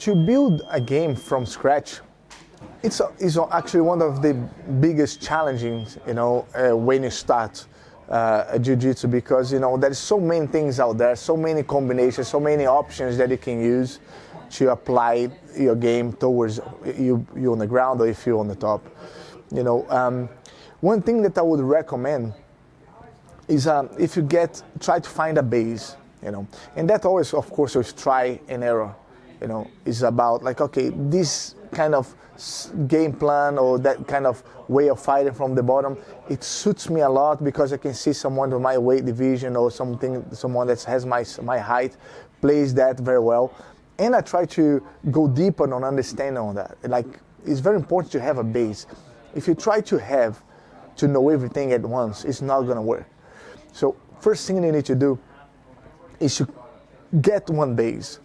To build a game from scratch, it's actually one of the biggest challenges, when you start jiu-jitsu, because there's so many things out there, so many combinations, so many options that you can use to apply your game towards you on the ground or if you're on the top. One thing that I would recommend is if you try to find a base, and that always, of course, is try and error. Is about like, okay, this kind of game plan or that kind of way of fighting from the bottom, it suits me a lot because I can see someone with my weight division or someone that has my height plays that very well. And I try to go deeper on understanding on that. Like, it's very important to have a base. If you try to know everything at once, it's not going to work. So first thing you need to do is to get one base.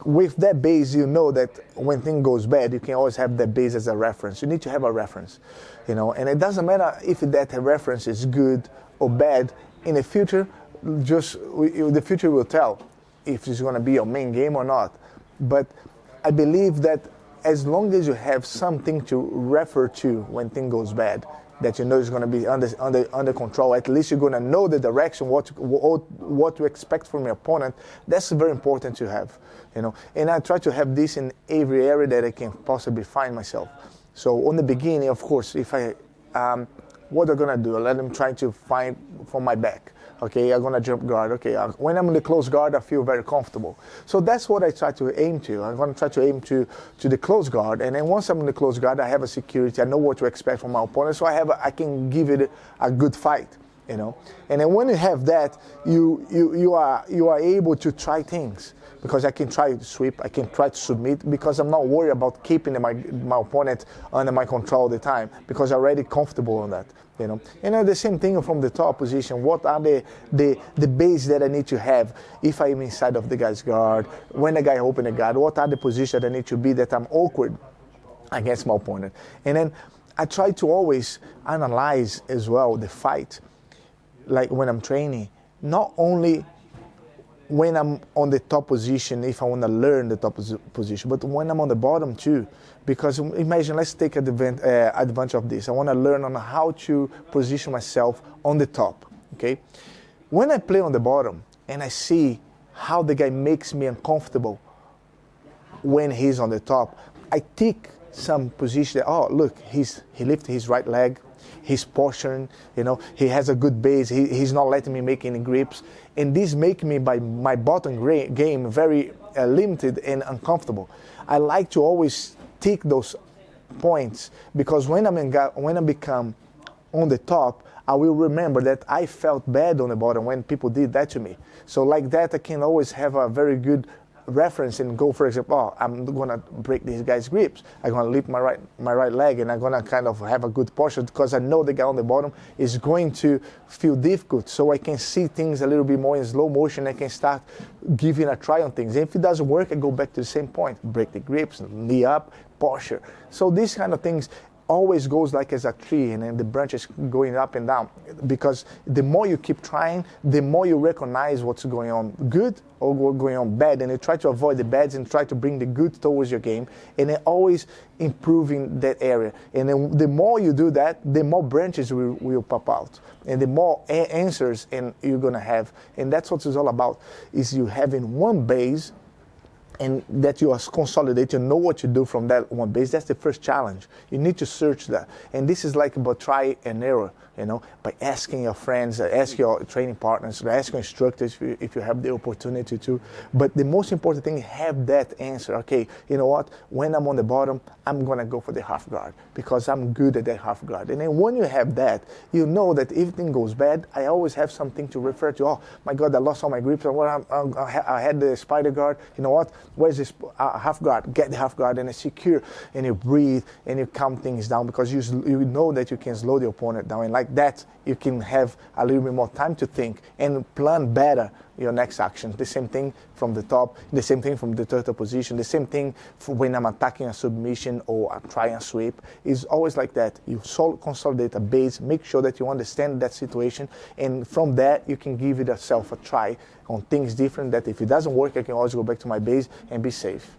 With that base, you know that when things goes bad, you can always have that base as a reference. You need to have a reference, and it doesn't matter if that reference is good or bad. In the future, the future will tell if it's going to be your main game or not. But I believe that as long as you have something to refer to when things goes bad, that is going to be under control. At least you're going to know the direction, what to expect from your opponent. That's very important to have, And I try to have this in every area that I can possibly find myself. So on the beginning, of course, if what I'm going to do, let them try to find from my back. Okay, I'm going to jump guard. Okay, when I'm in the close guard, I feel very comfortable. So that's what I try to aim to. I'm going to try to aim to the close guard. And then once I'm in the close guard, I have a security. I know what to expect from my opponent. So I can give it a good fight, And then when you have that, you are able to try things. Because I can try to sweep, I can try to submit, because I'm not worried about keeping my opponent under my control all the time, because I'm already comfortable on that, And the same thing from the top position. What are the base that I need to have if I'm inside of the guy's guard? When the guy open the guard, what are the positions that I need to be that I'm awkward against my opponent? And then I try to always analyze as well the fight, like when I'm training, not only when I'm on the top position, if I want to learn the top position, but when I'm on the bottom too. Because imagine, let's take advantage of this. I want to learn on how to position myself on the top, okay? When I play on the bottom and I see how the guy makes me uncomfortable when he's on the top, I take some position. Oh, look, he lifts his right leg. He's posturing, he has a good base. He's not letting me make any grips. And this make me, by my bottom game, very limited and uncomfortable. I like to always take those points, because when I become on the top, I will remember that I felt bad on the bottom when people did that to me. So like that, I can always have a very good reference and go, for example, I'm going to break this guy's grips. I'm going to lift my right leg, and I'm going to kind of have a good posture, because I know the guy on the bottom is going to feel difficult. So I can see things a little bit more in slow motion. I can start giving a try on things. And if it doesn't work, I go back to the same point, break the grips, knee up, posture. So these kind of things always goes like as a tree, and then the branches going up and down, because the more you keep trying, the more you recognize what's going on good or what's going on bad, and you try to avoid the bads and try to bring the good towards your game, and then always improving that area. And then the more you do that, the more branches will pop out, and the more answers you're going to have. And that's what it's all about, is you having one base, and that you are consolidated, know what to do from that one base. That's the first challenge. You need to search that. And this is like about try and error, by asking your friends, ask your training partners, ask your instructors if you have the opportunity to. But the most important thing, have that answer. Okay, you know what? When I'm on the bottom, I'm going to go for the half guard, because I'm good at that half guard. And then when you have that, you know that if everything goes bad, I always have something to refer to. Oh, my God, I lost all my grips. I had the spider guard. You know what? Where's this half guard? Get the half guard, and it's secure, and you breathe, and you calm things down, because you know that you can slow the opponent down, and like that you can have a little bit more time to think and plan better your next action. The same thing from the top, the same thing from the turtle position, the same thing for when I'm attacking a submission or a try and sweep. It's always like that. You consolidate a base, make sure that you understand that situation, and from that you can give yourself a try on things different, that if it doesn't work, I can always go back to my base and be safe.